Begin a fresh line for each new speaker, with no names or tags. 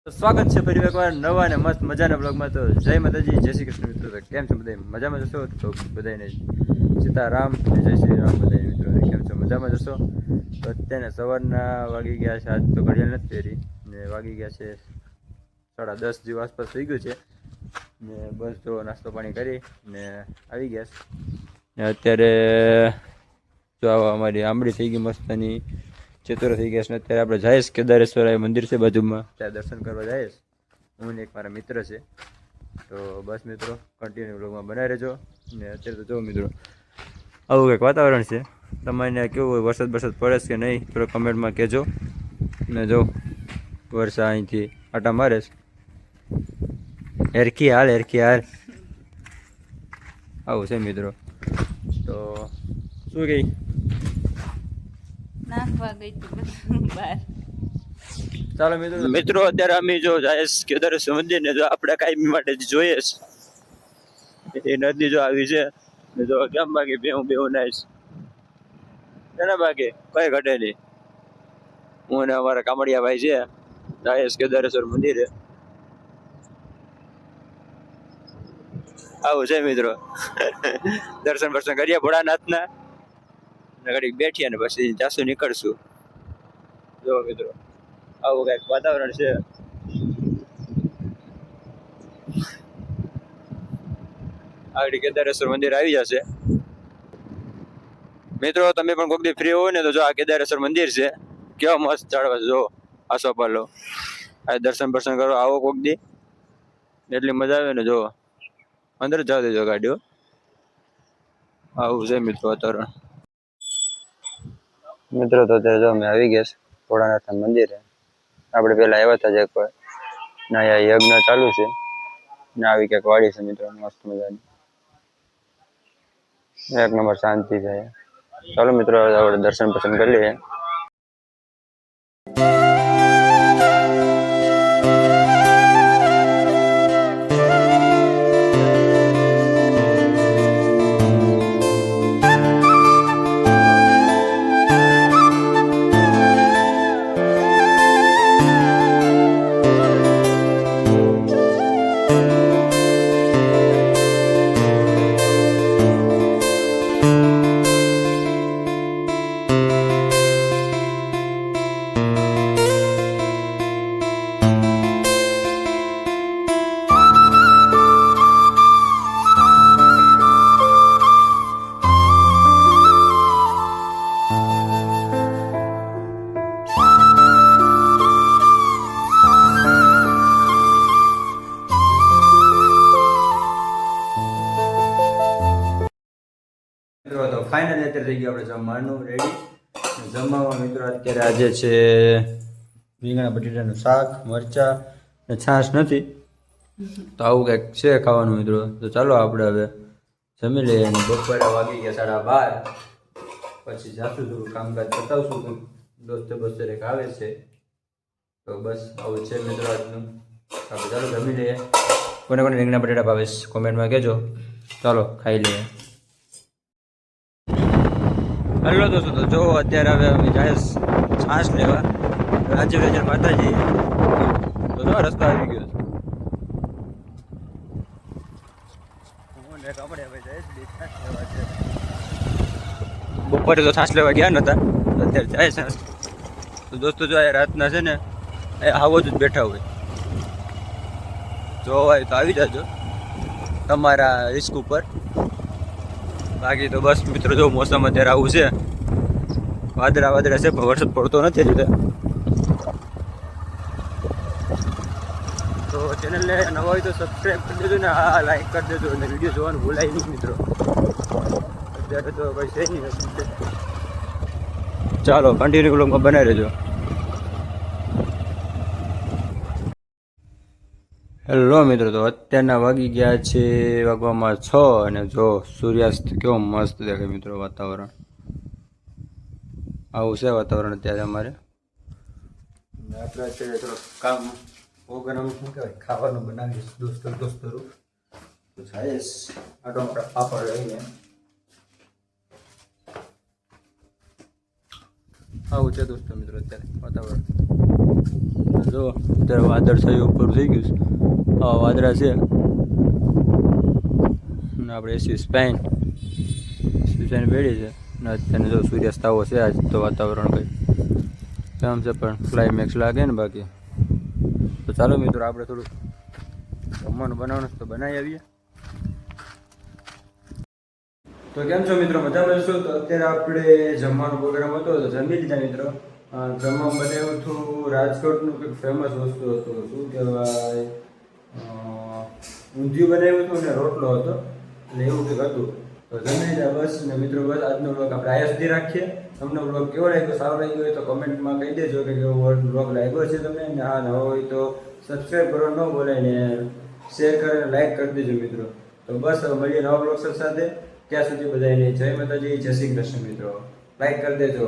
સ્વાગત છે ફરી એકવાર નવા અને મસ્ત મજાના બ્લોગમાં. તો જય માતાજી, જય શ્રી કૃષ્ણ મિત્રો. કેમ છો બધા? મજામાં જશો તો બધાને સીતારામ, જય શ્રી રામ બધા મિત્રો. કેમ છો? મજામાં જશો? તો અત્યારે સવારના વાગી ગયા છે, આજ તો ઘડિયાળ નથી પહેરી ને વાગી ગયા છે 10:30 જેવું આસપાસ થઈ ગયું છે ને બસ જો નાસ્તો પાણી કરી ને આવી ગયા ને અત્યારે જો અમારી આંબળી થઈ ગઈ મસ્તની ચતુર થઈ ગયા છે. અત્યારે આપણે જઈશ કેદારેશ્વર મંદિર છે બાજુમાં, ત્યાં દર્શન કરવા જઈશ. હું ને એક મારા મિત્ર છે. તો બસ મિત્રો કન્ટિન્યુ બ્લોગમાં બનાવી રહેજો. ને અત્યારે તો જો મિત્રો આવું કંઈક વાતાવરણ છે. તમને કેવું હોય, વરસાદ પડે છે કે નહીં થોડો કમેન્ટમાં કહેજો. ને જો વરસાદ અહીંથી આટા મારે છે. હેરખી હાલ આવું છે મિત્રો. તો શું કહી
નાખવા ગઈ હતી બહાર.
ચાલો મિત્રો અત્યારે અમે જો જઈશ કેદારેશ્વર મંદિર ને જો આપણે કાયમી માટે જોઈએ એ નદી જો આવી છે ને જો કેમ બાકી બેહું નાઈશ એના બાકી કઈ ઘટે નહીં. હું ને અમારા કામડિયા ભાઈ છે જઈશ કેદારેશ્વર મંદિરે. આવું છે મિત્રો. દર્શન કરીએ ભોળાનાથના ને ઘડીક બેઠીએ ને પછી જાસુ નીકળશું. જો મિત્રો આવું કઈક વાતાવરણ છે. આગળ કેદારેશ્વર મંદિર આવી જશે મિત્રો. તમે પણ કોઈક દી ફ્રી હોય ને તો જો આ કેદારેશ્વર મંદિર છે, કેવો મસ્ત ચાળવા જો આસોપાલો. આ દર્શન કરો, આવો કોઈક દી એટલી મજા આવે ને. જો અંદર જવા દેજો ગાડીઓ. આવું છે મિત્રો વાતાવરણ. મિત્રો તો અત્યારે જો અમે આવી ગયા ભોળાનાથ મંદિરે. આપણે પેલા આવ્યા હતા જે કોઈ ના યજ્ઞ ચાલુ છે ને આવી ક્યાંક વાડી છે મિત્રો મસ્ત મજાની, એક નંબર શાંતિ છે. ચાલો મિત્રો આપણે દર્શન કરી લઈએ. તો ફાઇનલી અત્યારે થઈ ગયું આપણે જમવાનું રેડી. જમવામાં મિત્રો અત્યારે આજે છે રીંગણા બટેટાનું શાક, મરચાં ને છાશ નથી. તો આવું કંઈક છે ખાવાનું મિત્રો. તો ચાલો આપણે હવે જમી લઈએ. અને બપોરે વાગી ગયા 12:30. પછી જાશું થોડું કામકાજ પતાવશું. દોસ્તો એક આવે છે. તો બસ આવું છે મિત્રો આજનું. આપણે ચાલો જમી લઈએ. કોને રીંગણા બટેટા ભાવે કોમેન્ટમાં કહેજો. ચાલો ખાઈ લઈએ. હેલો દોસ્તો, તો જો અત્યારે હવે અમે જાય છાશ લેવા રાજ્ય માતાજી. તો જો રસ્તો આવી ગયો છે. બપોરે તો છાશ લેવા ગયા નતા, અત્યારે જાય છાશ. તો દોસ્તો જો રાતના છે ને એ આવો જ બેઠા હોય. જો હોય તો આવી જાજો તમારા રિસ્ક ઉપર. બાકી તો બસ મિત્રો જો મોસમ અત્યારે આવું છે, વાદળા છે પણ વરસાદ પડતો નથી હજુ. તો ચેનલને નવા હોય તો સબસ્ક્રાઈબ કરી દેજો ને હા લાઈક કરી દેજો અને વિડીયો જોવાનું ભૂલાય નહીં મિત્રો. અત્યારે તો કંઈ છે નહીં. ચાલો કન્ટિન્યુ બ્લોગમાં બનાવી રહેજો. હેલો મિત્રો, તો અત્યારના વાગી ગયા છે વાગવામાં 6 અને જો સૂર્યાસ્ત કેવો મસ્ત દેખાય મિત્રો. વાતાવરણ આવું છે વાતાવરણ અત્યારે અમારે. આપણે અત્યારે થોડું કામ પ્રોગ્રામ શું કહેવાય ખાવાનું બનાવીશ દોસ્તો. તો જઈશ આટો આપણા પાપડ લઈને. આવું છે દોસ્તો મિત્રો અત્યારે વાતાવરણ. જો અત્યારે વાદળ થયું ઉપર થઈ ગયું છે. વાદળા છે અને આપણે એસી સ્પાઇન બેડી છે અને અત્યારે જો સૂર્યાસ્ત આવો છે આજ તો વાતાવરણ કંઈ કેમ છે પણ ક્લાઇમેક્સ લાગે ને બાકી તો ચાલો મિત્રો આપણે થોડું જમવાનું બનાવવાનું તો બનાવી આવીએ. તો કેમ છો મિત્રો, મજામાં છો? તો અત્યારે આપણે જમવાનો પ્રોગ્રામ હતો તો જમી લીધા મિત્રો. જમવા બનાવ્યું હતું રાજકોટનું કંઈક ફેમસ વસ્તુ હતું, શું કહેવાય, ઊંધિયું બનાવ્યું હતું અને રોટલો હતો, એટલે એવું કંઈક હતું. તો જમી લીધા બસ ને મિત્રો. બસ આજનો બ્લોગ આપણે આયા સુધી રાખીએ. તમને બ્લોગ કેવો લાગ્યો, સારો લાગ્યો હોય તો કમેન્ટમાં કહી દેજો કે કેવો બ્લોગ લાગ્યો છે તમને. અને હા નવો હોય તો સબસ્ક્રાઈબ કરવાનું ન ભૂલાય ને શેર કરે લાઈક કરી દેજો મિત્રો. તો બસ હવે મળીએ નવા બ્લોગ સાથે. ત્યાં સુધી બધાને જય માતાજી, જય શ્રી કૃષ્ણ મિત્રો. લાઈક કરી દેજો.